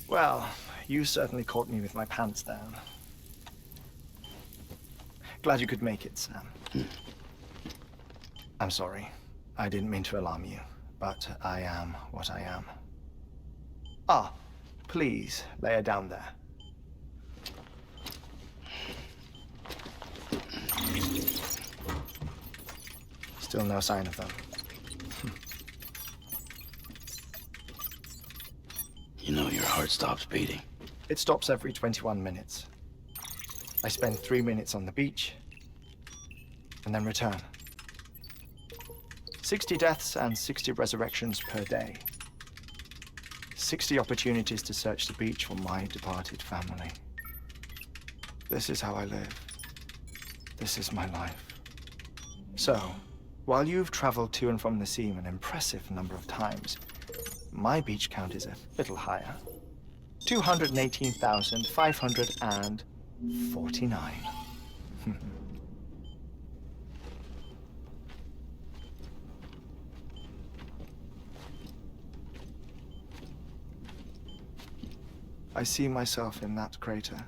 Well, you certainly caught me with my pants down. Glad you could make it, Sam. I'm sorry. I didn't mean to alarm you, but I am what I am. Ah, please lay her down there. Still no sign of them. You know your heart stops beating. It stops every 21 minutes. I spend 3 minutes on the beach, and then return. 60 deaths and 60 resurrections per day. 60 opportunities to search the beach for my departed family. This is how I live. This is my life. So, while you've traveled to and from the sea an impressive number of times, my beach count is a little higher. 218,549. I see myself in that crater.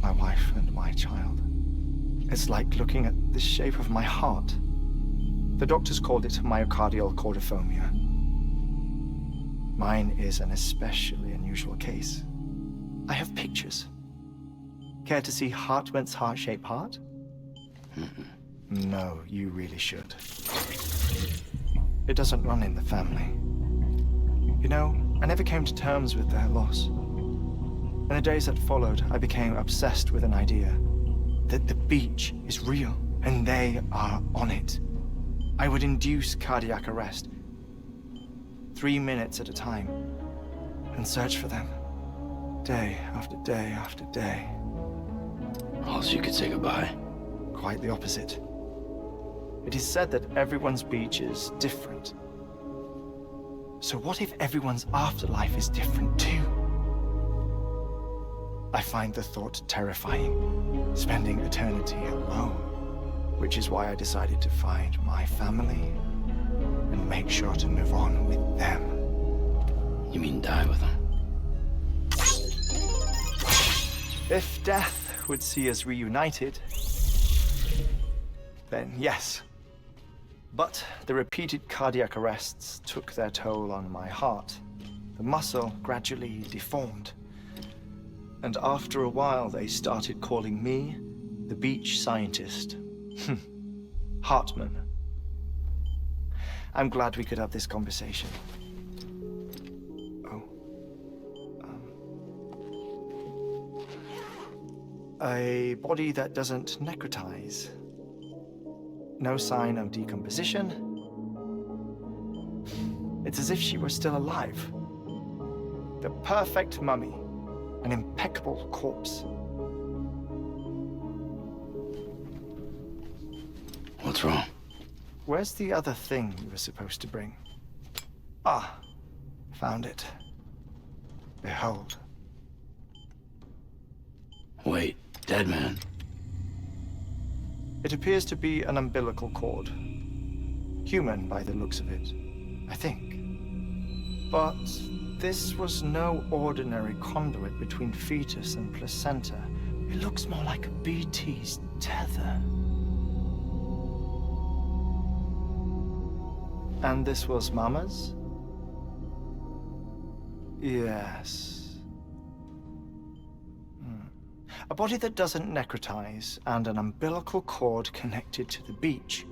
My wife and my child. It's like looking at the shape of my heart. The doctors called it myocardial cordiformia. Mine is an especially unusual case. I have pictures. Care to see Hartman's heart-shaped heart? No, you really should. It doesn't run in the family. You know, I never came to terms with their loss. In the days that followed, I became obsessed with an idea that the beach is real and they are on it. I would induce cardiac arrest, 3 minutes at a time, and search for them, day after day after day. Also, you could say goodbye. Quite the opposite. It is said that everyone's beach is different. So what if everyone's afterlife is different too? I find the thought terrifying, spending eternity alone, which is why I decided to find my family and make sure to move on with them. You mean die with them? If death would see us reunited, then yes. But the repeated cardiac arrests took their toll on my heart. The muscle gradually deformed. And after a while, they started calling me the beach scientist. Hartman. I'm glad we could have this conversation. Oh. A body that doesn't necrotize. No sign of decomposition. It's as if she were still alive. The perfect mummy. An impeccable corpse. What's wrong? Where's the other thing you were supposed to bring? Ah, found it. Behold. Wait, dead man. It appears to be an umbilical cord. Human by the looks of it, I think. But this was no ordinary conduit between fetus and placenta. It looks more like a BT's tether. And this was Mama's? Yes. A body that doesn't necrotize and an umbilical cord connected to the beach.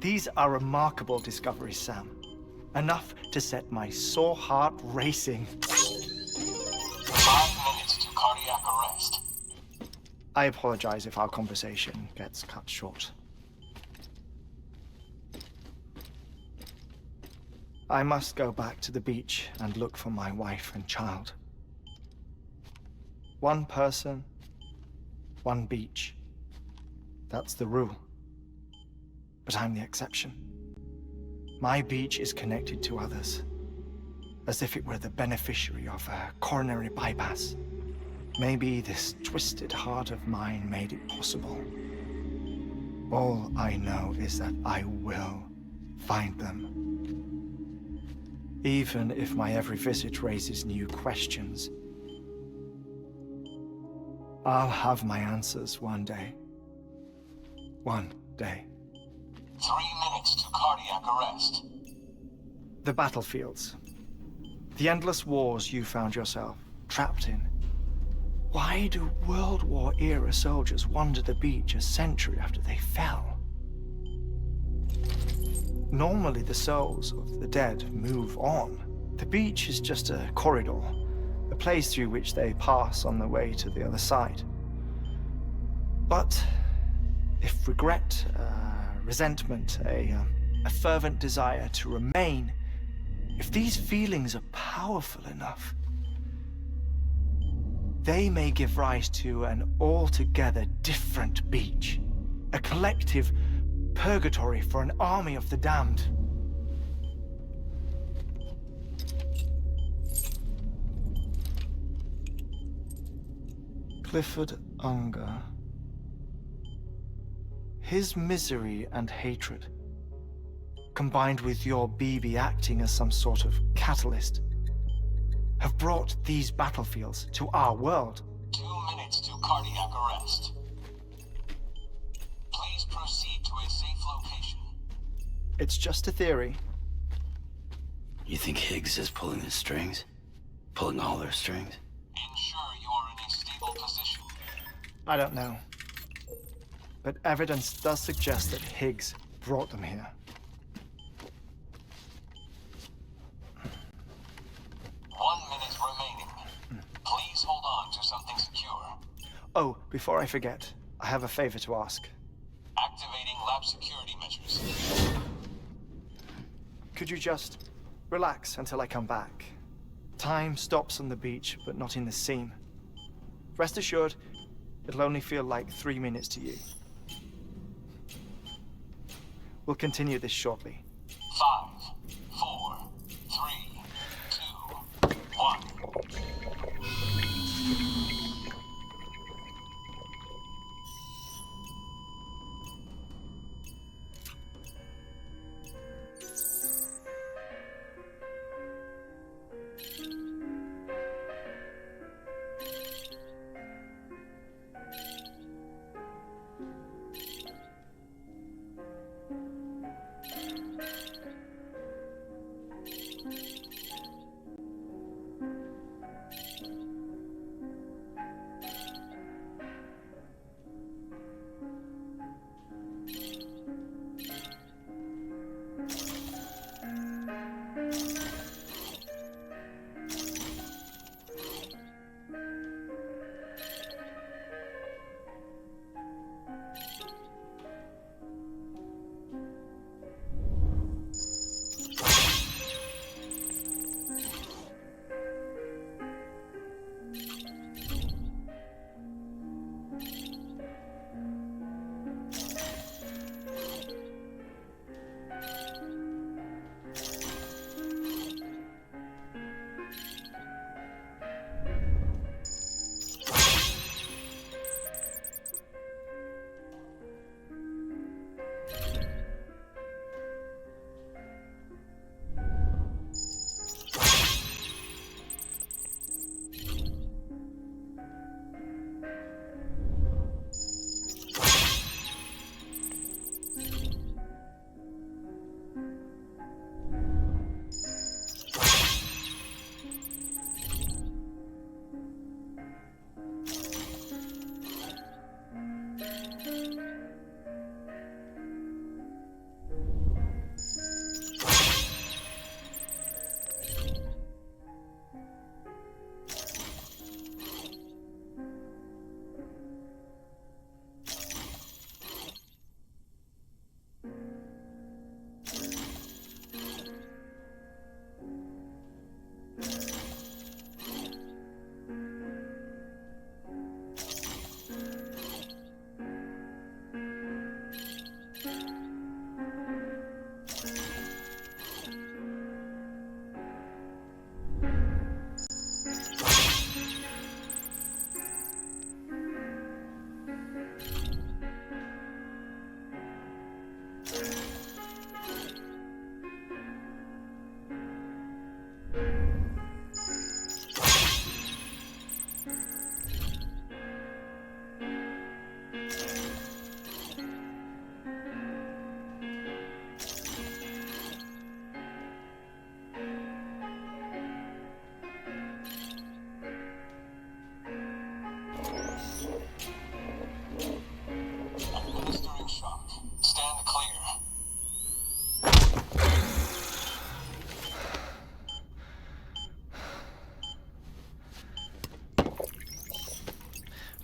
These are remarkable discoveries, Sam. Enough to set my sore heart racing. 5 minutes to cardiac arrest. I apologize if our conversation gets cut short. I must go back to the beach and look for my wife and child. One person, one beach. That's the rule. But I'm the exception. My beach is connected to others, as if it were the beneficiary of a coronary bypass. Maybe this twisted heart of mine made it possible. All I know is that I will find them. even if my every visit raises new questions. I'll have my answers one day. One day. 3 minutes to cardiac arrest. The battlefields. The endless wars you found yourself trapped in. Why do World War-era soldiers wander the beach a century after they fell? Normally, the souls of the dead move on. The beach is just a corridor, a place through which they pass on the way to the other side. But if regret, resentment, a fervent desire to remain, if these feelings are powerful enough, they may give rise to an altogether different beach, a collective purgatory for an army of the damned. Clifford Unger. His misery and hatred, combined with your BB acting as some sort of catalyst, have brought these battlefields to our world. 2 minutes to cardiac arrest. Please proceed to a safe location. It's just a theory. You think Higgs is pulling the strings? Pulling all their strings? Ensure you are in a stable position. I don't know. But evidence does suggest that Higgs brought them here. 1 minute remaining. Please hold on to something secure. Oh, before I forget, I have a favor to ask. Activating lab security measures. Could you just relax until I come back? Time stops on the beach, but not in the scene. Rest assured, it'll only feel like 3 minutes to you. We'll continue this shortly. 5, 4, 3, 2, 1.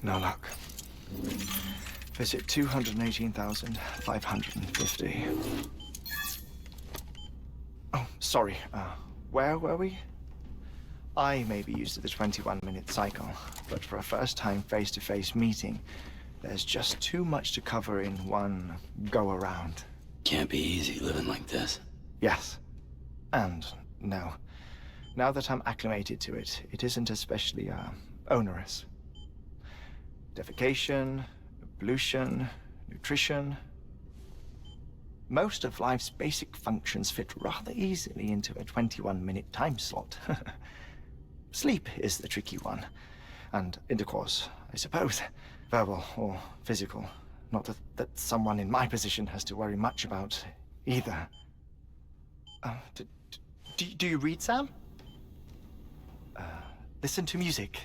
No luck. Visit 218,550. Oh, sorry. Where were we? I may be used to the 21-minute cycle, but for a first-time face-to-face meeting, there's just too much to cover in one go-around. Can't be easy living like this. Yes. And no. Now that I'm acclimated to it, it isn't especially, onerous. Defecation, pollution, nutrition. Most of life's basic functions fit rather easily into a 21-minute time slot. Sleep is the tricky one. And intercourse, I suppose. Verbal or physical. Not that someone in my position has to worry much about either. Do you read, Sam? Listen to music.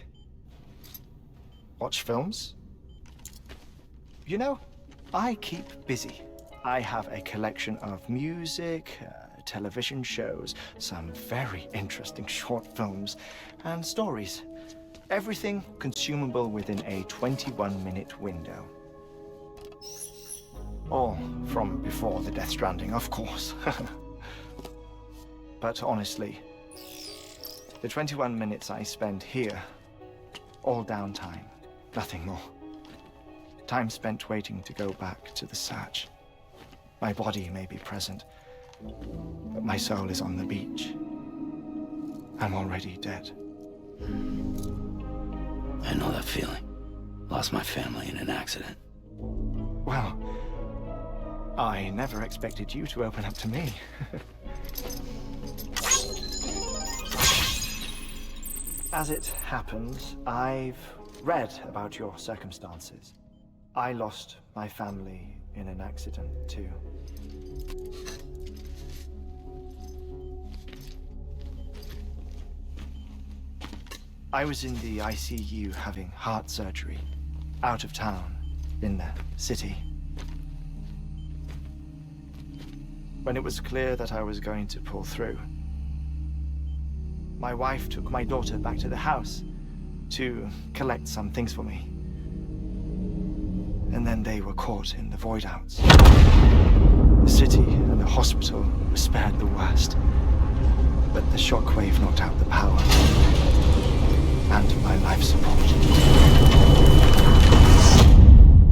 Watch films? You know, I keep busy. I have a collection of music, television shows, some very interesting short films, and stories. Everything consumable within a 21-minute window. All from before the Death Stranding, of course. But honestly, the 21 minutes I spend here, all downtime, nothing more. Time spent waiting to go back to the search. My body may be present, but my soul is on the beach. I'm already dead. I know that feeling. Lost my family in an accident. Well, I never expected you to open up to me. As it happens, I've read about your circumstances. I lost my family in an accident, too. I was in the ICU having heart surgery, out of town, in the city. When it was clear that I was going to pull through, my wife took my daughter back to the house to collect some things for me. And then they were caught in the void outs. The city and the hospital were spared the worst, but the shockwave knocked out the power and my life support.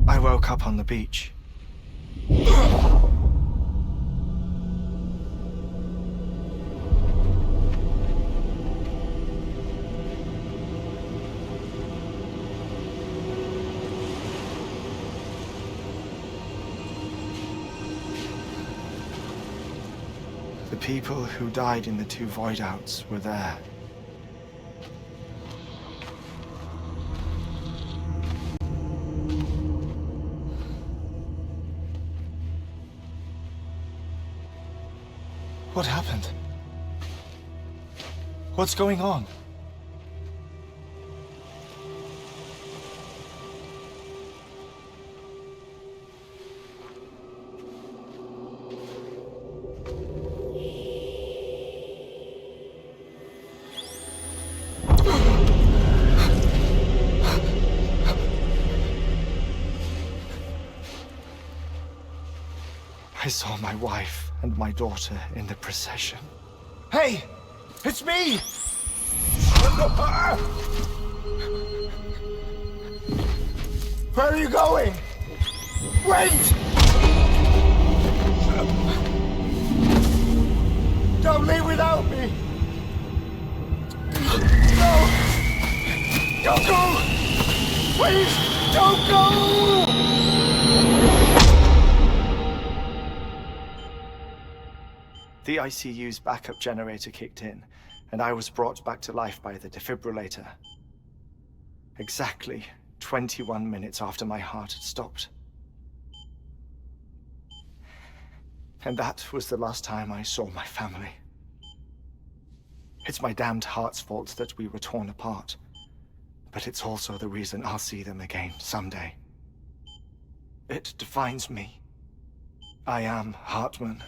I woke up on the beach. The people who died in the two void outs were there. What happened? What's going on? I saw my wife and my daughter in the procession. Hey! It's me! Where are you going? Wait! Don't leave without me! No! Don't go! Please, don't go! The ICU's backup generator kicked in, and I was brought back to life by the defibrillator. Exactly 21 minutes after my heart had stopped. And that was the last time I saw my family. It's my damned heart's fault that we were torn apart, but it's also the reason I'll see them again someday. It defines me. I am Hartman.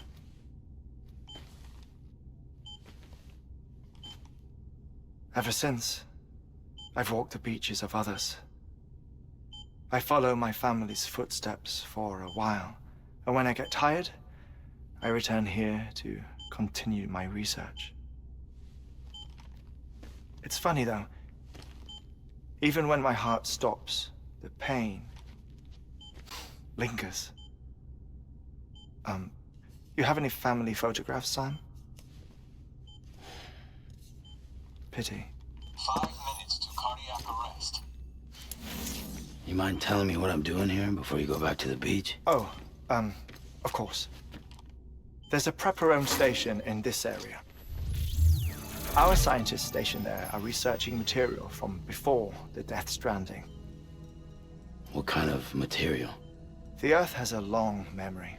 Ever since, I've walked the beaches of others, I follow my family's footsteps for a while, and when I get tired, I return here to continue my research. It's funny though, even when my heart stops, the pain lingers. You have any family photographs, Sam? Pity. 5 minutes to cardiac arrest. You mind telling me what I'm doing here before you go back to the beach? Oh, of course. There's a prepper-owned station in this area. Our scientists stationed there are researching material from before the Death Stranding. What kind of material? The Earth has a long memory.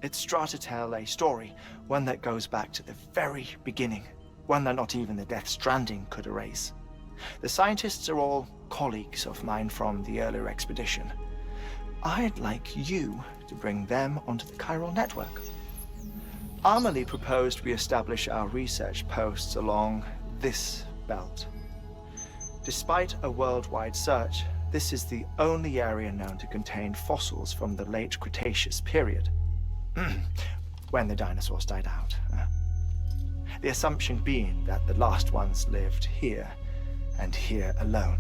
It's trying to tell a story, one that goes back to the very beginning, one that not even the Death Stranding could erase. The scientists are all colleagues of mine from the earlier expedition. I'd like you to bring them onto the chiral network. Amelie proposed we establish our research posts along this belt. Despite a worldwide search, this is the only area known to contain fossils from the late Cretaceous period, when the dinosaurs died out. The assumption being that the last ones lived here, and here alone.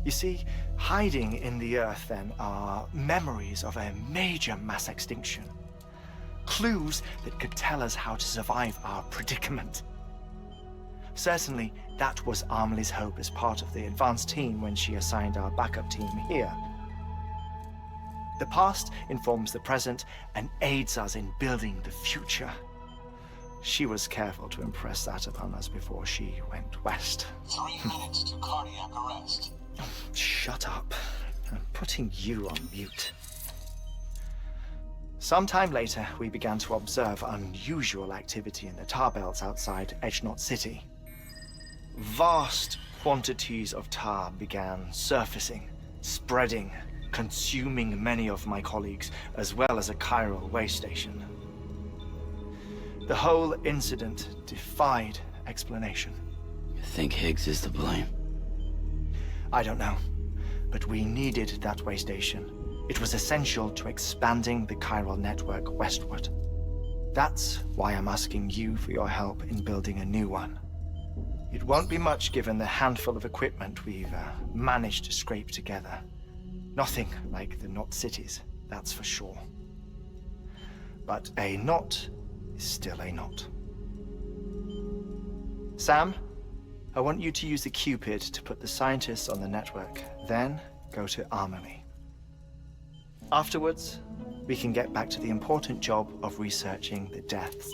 You see, hiding in the Earth then are memories of a major mass extinction. Clues that could tell us how to survive our predicament. Certainly, that was Amelie's hope as part of the advanced team when she assigned our backup team here. The past informs the present and aids us in building the future. She was careful to impress that upon us before she went west. 3 minutes to cardiac arrest. Shut up. I'm putting you on mute. Sometime later, we began to observe unusual activity in the tar belts outside Edgenot City. Vast quantities of tar began surfacing, spreading, consuming many of my colleagues, as well as a chiral way station. The whole incident defied explanation. You think Higgs is to blame? I don't know, but we needed that way station. It was essential to expanding the chiral network westward. That's why I'm asking you for your help in building a new one. It won't be much given the handful of equipment we've managed to scrape together. Nothing like the knot cities, that's for sure. But a knot is still a knot. Sam, I want you to use the Cupid to put the scientists on the network, then go to Amelie. Afterwards, we can get back to the important job of researching the deaths.